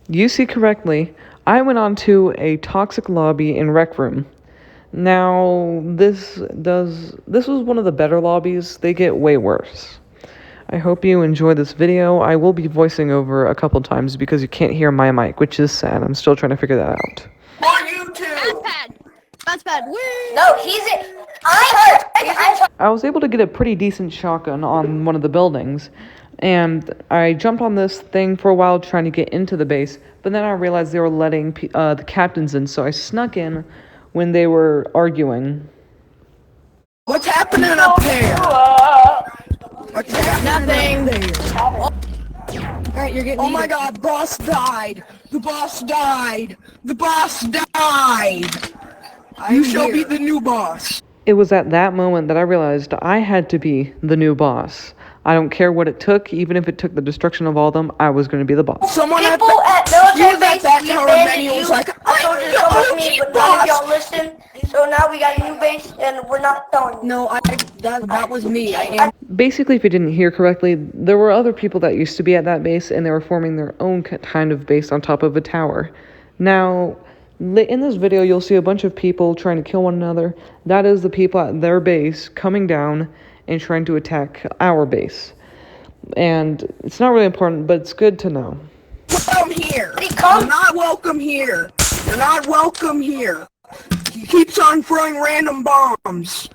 You see correctly, I went on to a toxic lobby in Rec Room. Now, this was one of the better lobbies. They get way worse. I hope you enjoy this video. I will be voicing over a couple times because you can't hear my mic, which is sad. I'm still trying to figure that out. For you too. That's bad. Woo! No, I was able to get a pretty decent shotgun on one of the buildings, and I jumped on this thing for a while trying to get into the base, but then I realized they were letting the captains in, so I snuck in when they were arguing. What's happening up there? What's happening there? Alright, you're getting Oh my god, boss died! The boss died! The boss died! You shall be the new boss. It was at that moment that I realized I had to be the new boss. I don't care what it took, even if it took the destruction of all of them, I was going to be the boss. Someone at People at military base, that we tower abandoned menu you. was like, I told you to come with me, but none of y'all listened. So now we got a new base, and we're not telling you. No, that was me. I am. Basically, if you didn't hear correctly, there were other people that used to be at that base, and they were forming their own kind of base on top of a tower. Now, in this video, you'll see a bunch of people trying to kill one another. That is the people at their base coming down and trying to attack our base. And it's not really important, but it's good to know. Welcome here. Did he come? You're not welcome here. You're not welcome here. He keeps on throwing random bombs.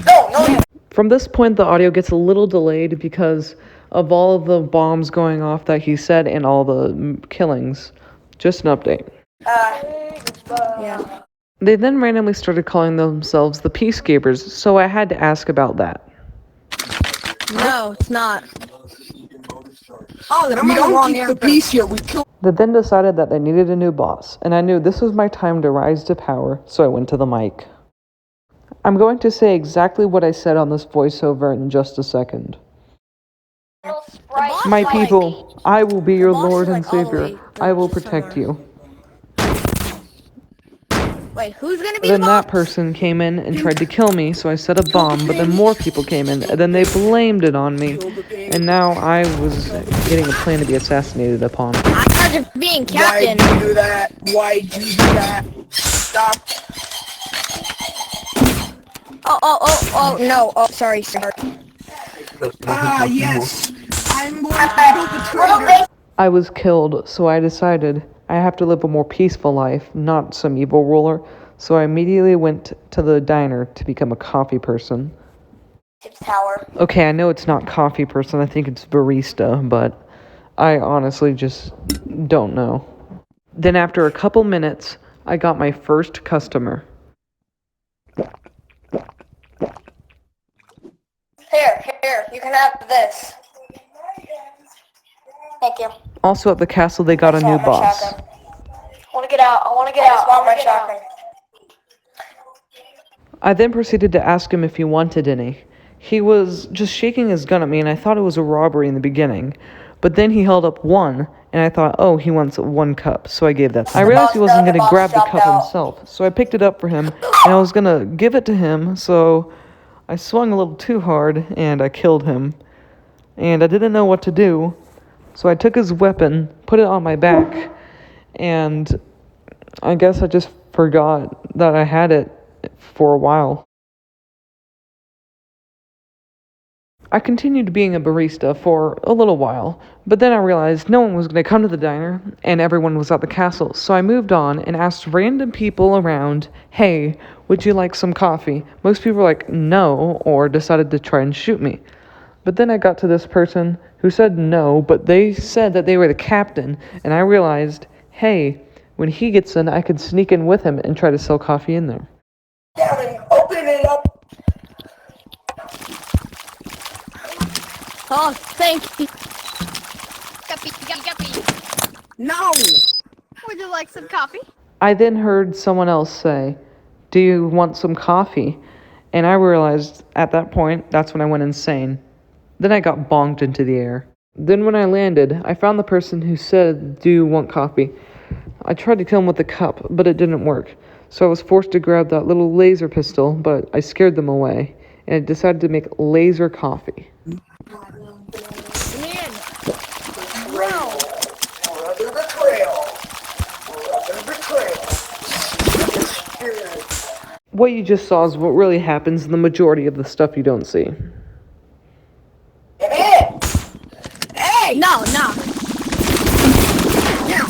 No. From this point, the audio gets a little delayed because of all of the bombs going off that he said and all the killings. Just an update. Yeah. They then randomly started calling themselves the Peacekeepers, so I had to ask about that. No, it's not. Oh, then we don't keep the peace here. We kill. They then decided that they needed a new boss, and I knew this was my time to rise to power, so I went to the mic. I'm going to say exactly what I said on this voiceover in just a second. My people, I will be your boss Lord is and like all the Savior. way I will to protect somewhere. you. Wait, who's gonna be Then the that boss? person came in and tried to kill me, so I set a bomb, but then more people came in, and then they blamed it on me, and now I was getting a plan to be assassinated upon. I'm charged of being captain. Why'd you do that? Why'd you do that? Stop. Oh, no. Oh, sorry. Ah, yes. I'm going to kill the traitor. I was killed, so I decided I have to live a more peaceful life, not some evil ruler, so I immediately went to the diner to become a coffee person. Tower. Okay, I know it's not coffee person, I think it's barista, but I honestly just don't know. Then after a couple minutes, I got my first customer. Here, you can have this. Thank you. Also at the castle, they got a new boss. I want to get out. I want my shotgun. I then proceeded to ask him if he wanted any. He was just shaking his gun at me, and I thought it was a robbery in the beginning. But then he held up one, and I thought, oh, he wants 1 cup, so I gave that. I realized he wasn't going to grab the cup himself, so I picked it up for him, and I was going to give it to him, so I swung a little too hard, and I killed him. And I didn't know what to do, so I took his weapon, put it on my back, and I guess I just forgot that I had it for a while. I continued being a barista for a little while, but then I realized no one was going to come to the diner, and everyone was at the castle, so I moved on and asked random people around, hey, would you like some coffee? Most people were like, no, or decided to try and shoot me. But then I got to this person who said no, but they said that they were the captain, and I realized, hey, when he gets in, I could sneak in with him and try to sell coffee in there. Down and open it up. Oh, thank you. Guppy. No. Would you like some coffee? I then heard someone else say, do you want some coffee? And I realized at that point, that's when I went insane. Then I got bonked into the air. Then when I landed, I found the person who said, do you want coffee? I tried to kill him with the cup, but it didn't work. So I was forced to grab that little laser pistol, but I scared them away, and I decided to make laser coffee. Man, betrayal. Brother betrayal. Brother betrayal. Spirit. What you just saw is what really happens in the majority of the stuff you don't see. Hey! Hey! No. Yeah.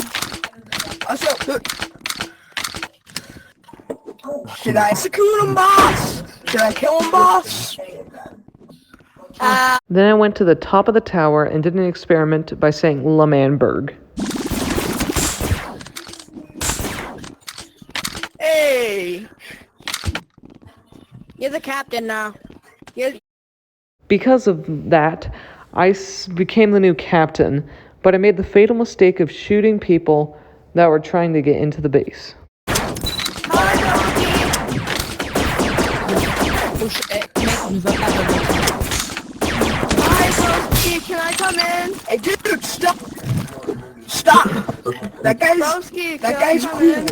Should I execute him, boss? Should I kill him, boss? Then I went to the top of the tower and did an experiment by saying L'Manberg. Hey! You're the captain now. Because of that, I became the new captain, but I made the fatal mistake of shooting people that were trying to get into the base. Hi, can I come in? Hey, dude, stop! Stop! That guy's cool.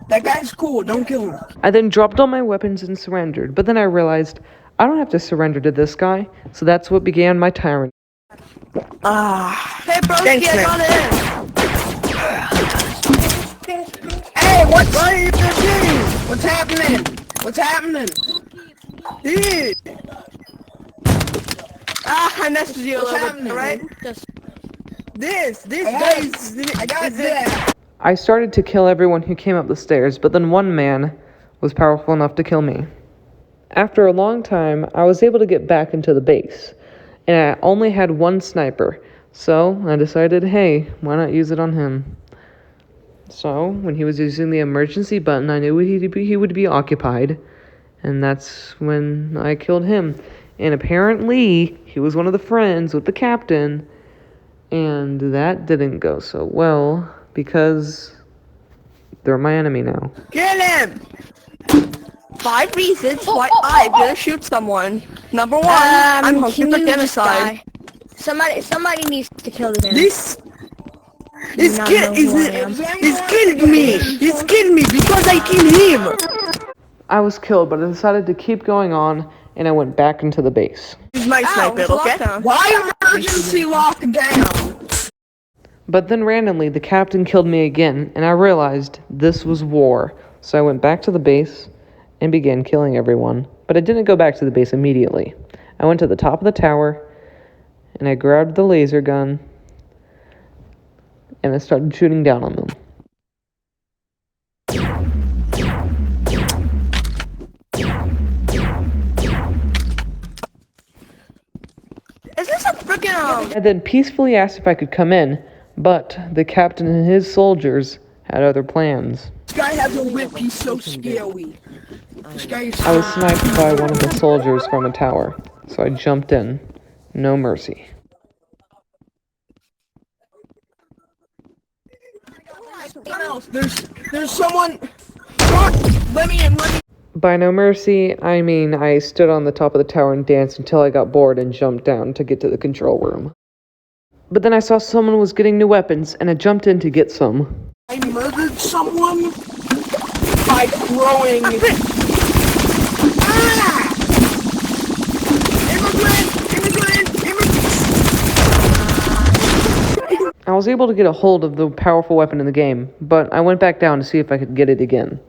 That guy's cool. Don't kill him. I then dropped all my weapons and surrendered, but then I realized I don't have to surrender to this guy, so that's what began my tyranny. Hey, broski, Thanks, I man. got in. Hey, what are you doing? What's happening? What's happening? Dude! I messed with you a What's little happening, bit, right? man? Just This guy's... I got that. I started to kill everyone who came up the stairs, but then one man was powerful enough to kill me. After a long time, I was able to get back into the base, and I only had one sniper, so I decided, hey, why not use it on him? So, when he was using the emergency button, I knew he would be occupied, and that's when I killed him. And apparently, he was one of the friends with the captain, and that didn't go so well, because they're my enemy now. kill him. 5 reasons why I'm gonna shoot someone. Number 1, I'm hungry for genocide. Somebody needs to kill the man. This not kid know who I am. he's killing me. He's killing me because I killed him. I was killed, but I decided to keep going on, and I went back into the base. He's my sniper, it's okay? lockdown. Why emergency lockdown? But then randomly, the captain killed me again, and I realized this was war. So I went back to the base and began killing everyone. But I didn't go back to the base immediately. I went to the top of the tower, and I grabbed the laser gun, and I started shooting down on them. Is this a freaking I then peacefully asked if I could come in, but the captain and his soldiers had other plans. This guy has a whip. He's so scary. This guy is I was sniped by one of the soldiers from a tower, so I jumped in. No mercy. There's someone. Let me in. By no mercy, I mean I stood on the top of the tower and danced until I got bored and jumped down to get to the control room. But then I saw someone was getting new weapons, and I jumped in to get some. I murdered someone by throwing. Ah! Immigrant! I was able to get a hold of the powerful weapon in the game, but I went back down to see if I could get it again.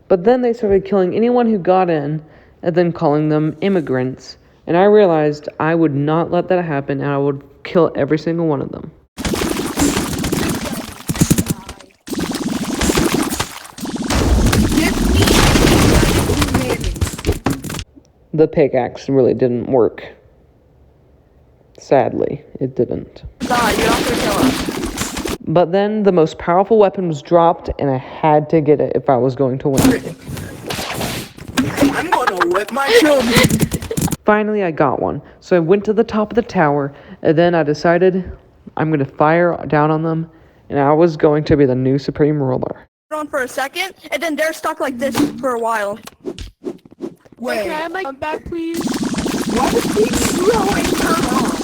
But then they started killing anyone who got in, and then calling them immigrants. And I realized I would not let that happen, and I would kill every single one of them. The pickaxe really didn't work. Sadly, it didn't. God, you're not gonna kill us. But then the most powerful weapon was dropped, and I had to get it if I was going to win. I'm gonna whip my children. Finally, I got one. So I went to the top of the tower, and then I decided I'm going to fire down on them, and I was going to be the new supreme ruler. On for a second, and then they're stuck like this for a while. Wait, Can I have my gun back, please? what is he throwing her off?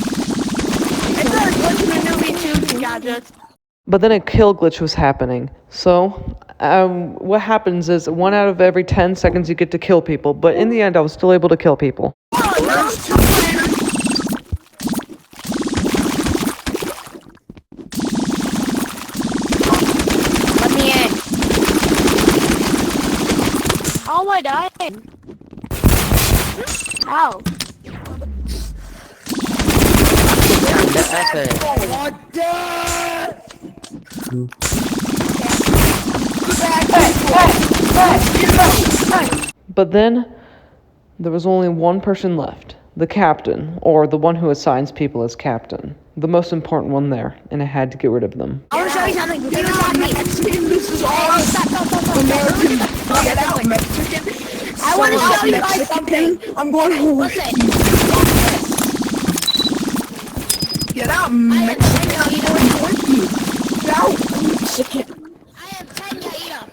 It's a glitch in the new V2 gadgets. But then a kill glitch was happening. So, what happens is 1 out of every 10 seconds you get to kill people. But in the end, I was still able to kill people. Let me in. Oh, I died. Ow. What the? But then, there was only one person left. The captain, or the one who assigns people as captain. The most important one there, and I had to get rid of them. I want to show you something. Get on me. This is all American. Get out, Mexican. I want to show you guys something. I'm going home. Listen. Get out, Mexican. Get out, Mexican. I have 10 to eat up.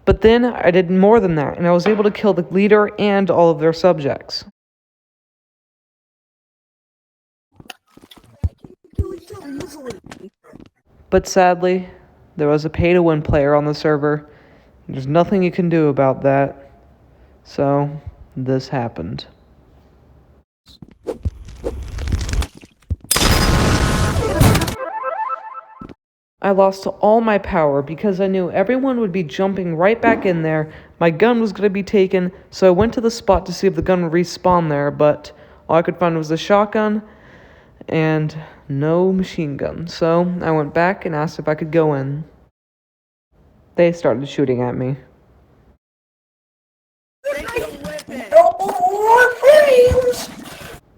But then, I did more than that, and I was able to kill the leader and all of their subjects. But sadly, there was a pay-to-win player on the server. There's nothing you can do about that. So, this happened. I lost all my power because I knew everyone would be jumping right back in there. My gun was going to be taken, so I went to the spot to see if the gun would respawn there, but all I could find was a shotgun and no machine gun. So I went back and asked if I could go in. They started shooting at me. No more frames!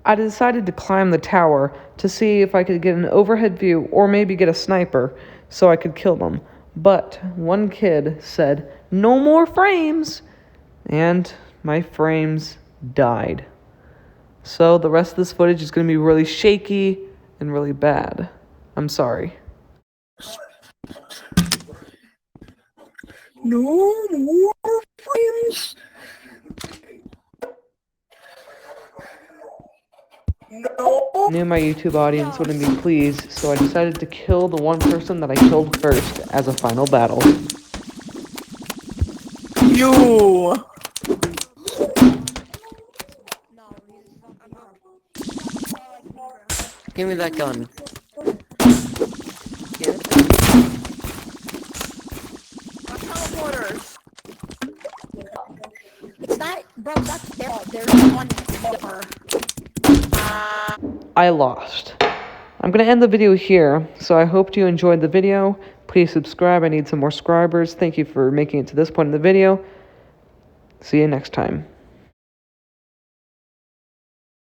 I decided to climb the tower to see if I could get an overhead view or maybe get a sniper so I could kill them. But one kid said, "No more frames!" And my frames died. So the rest of this footage is going to be really shaky and really bad. I'm sorry. No more frames. No. I knew my YouTube audience wouldn't be pleased, so I decided to kill the one person that I killed first as a final battle. You. Give me that gun. Teleporters. It's not, bro, that's their fault. There's one more. I lost. I'm going to end the video here, so I hope you enjoyed the video. Please subscribe. I need some more subscribers. Thank you for making it to this point in the video. See you next time.